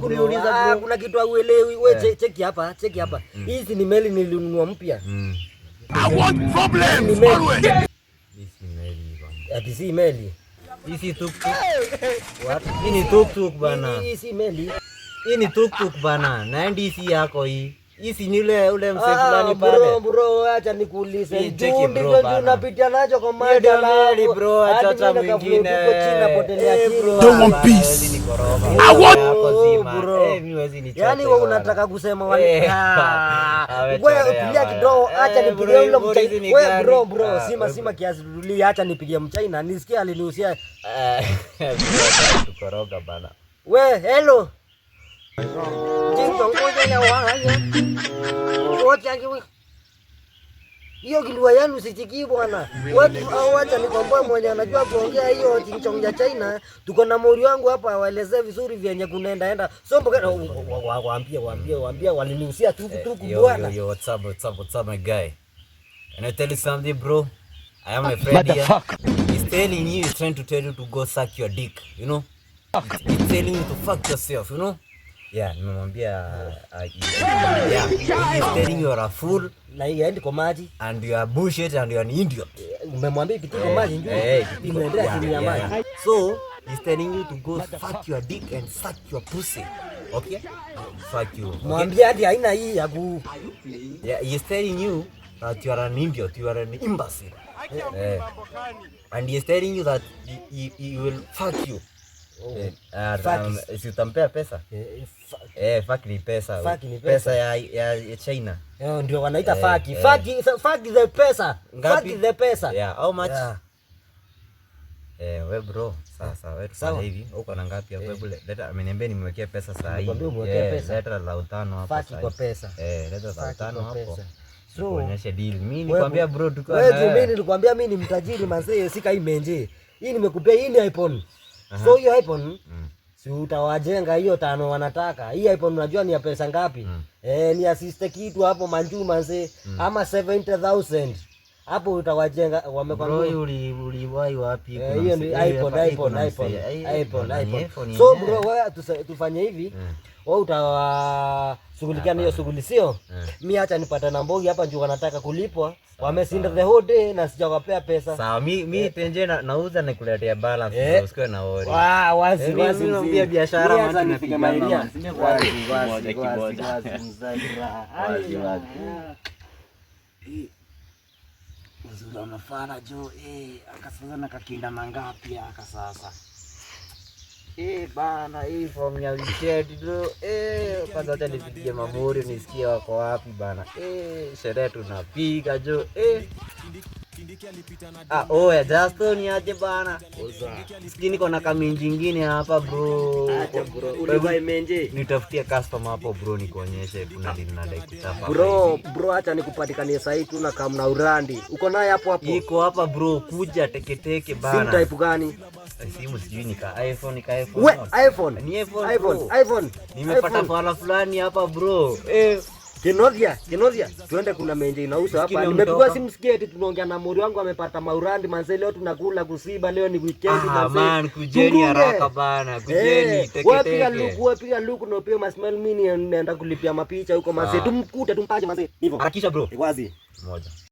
kuniuliza bro. Kuna kitu hauelewi. Wewe cheki hapa. Hizi ni meli nilinunua mpya. I want problems always. Hizi meli bana. Ati si meli. Hizi tuktuk. What? Hii ni tuktuk bana. Hii si meli. Hii ni tuktuk bana. Na ndisi yako hii. Hizi ni ule mse fulani pale. Bro, acha nikuulize. Cheki bro bana. Unapitia nacho kwa maji meli bro, acha mwingine. Don't want peace. I want bro. Yaani wewe unataka kusema wale. Wewe tulia kidogo, acha nipigie yule mchai. Wewe bro, sima kiasi tulia, acha nipigie mchai nisikia alinihusia. Tukoroga bana. Wewe hello. Ngoja ya waya. Hiyo kilua yenu sichiki bwana. Watu au acha nikwambie mmoja anajua kuongea hiyo chinchong ya China. Tuko na mori wangu hapa waelezee vizuri vyenye kunaenda. So mboga waambie walinihusia tu bwana. Yo, what's up my guy? Can I tell you something bro? I am a friend here. He's trying to tell you to go suck your dick, you know? He's telling you to fuck yourself, you know? Yeah, nimemwambia he's telling you are a fool na yeye kwa maji and you are bullshit and you are an idiot. Umemwambia kitu kwa maji ndio inaendelea chini ya maji. So he's telling you to go fuck your dick and suck your pussy. Okay? Fuck you. Mwambie hadi haina hii ya ku. Yeah, he's telling you that you are an idiot, you are an imbecile. And he's telling you that he will fuck you. Si utampea pesa? Fuck ni pesa. Pesa ya China. Ndio wanaita fuck. Fuck the pesa. Fuck the pesa. Yeah, how much? We bro, sasa wewe tufanye hivi. Uko na ngapi hapo? Leta ameniambia nimwekee pesa saa hii. Leta 5,000 hapo sasa. Fuck kwa pesa. Leta 5,000 hapo. So kuonyesha deal. Mimi nikwambia bro tuko na wewe. Mimi nilikwambia mimi ni mtajiri manzee, sika hii menje. Hii nimekupea hii ni iPhone. So hiyo iPhone si utawajenga hiyo 5 wanataka. Hii iPhone unajua ni ya pesa ngapi? Ni assist kitu hapo manjuma mzee ama 70,000. Hapo utawajenga wamekwambia. Bro uliwahi wapi? Hiyo ni iPhone. So bro wewe tufanye hivi. Wewe utawashughulikia hiyo shughuli sio? Mimi acha nipata na mbogi hapa njoo wanataka kulipwa. Wamesinda the whole day na sijawapea pesa. Sawa, mimi tenje nauza nikuletea balance usiwe na worry. Wazi niambia biashara mimi tunapiga maidia. Mzuri anafana jo akasasa na kakinda mangapi akasasa. Bana from ya weekend bro. Kwanza hata nipigie mamuri nisikie wako wapi bana. Sherehe tunapiga jo. Ya Justin ni aje bana. Sikini kona kaminji nyingine hapa bro. Acha bro. Uliwahi menje? Nitafutie customer hapo bro nikuonyeshe kuna nini nadai kutapa. Bro acha nikupatikanie sasa hivi tuna kamna urandi. Uko naye hapo? Iko hapa bro, kuja teke bana. Simu type gani? Simu sijui ni iPhone. We iPhone. Ni iPhone. Nimepata fala fulani hapa bro. Kenodia, tuende kuna menje inauza hapa. Nimepigwa simu sketi tunaongea na mori wangu amepata maurandi manze leo tunakula kusiba leo ni weekend manze. Man kujeni haraka bana. Kujeni teke. Wewe piga luku na pia smile mini naenda kulipia mapicha huko manze. Tumkute tumpaje manze. Hivyo. Harakisha bro. Wazi. Moja.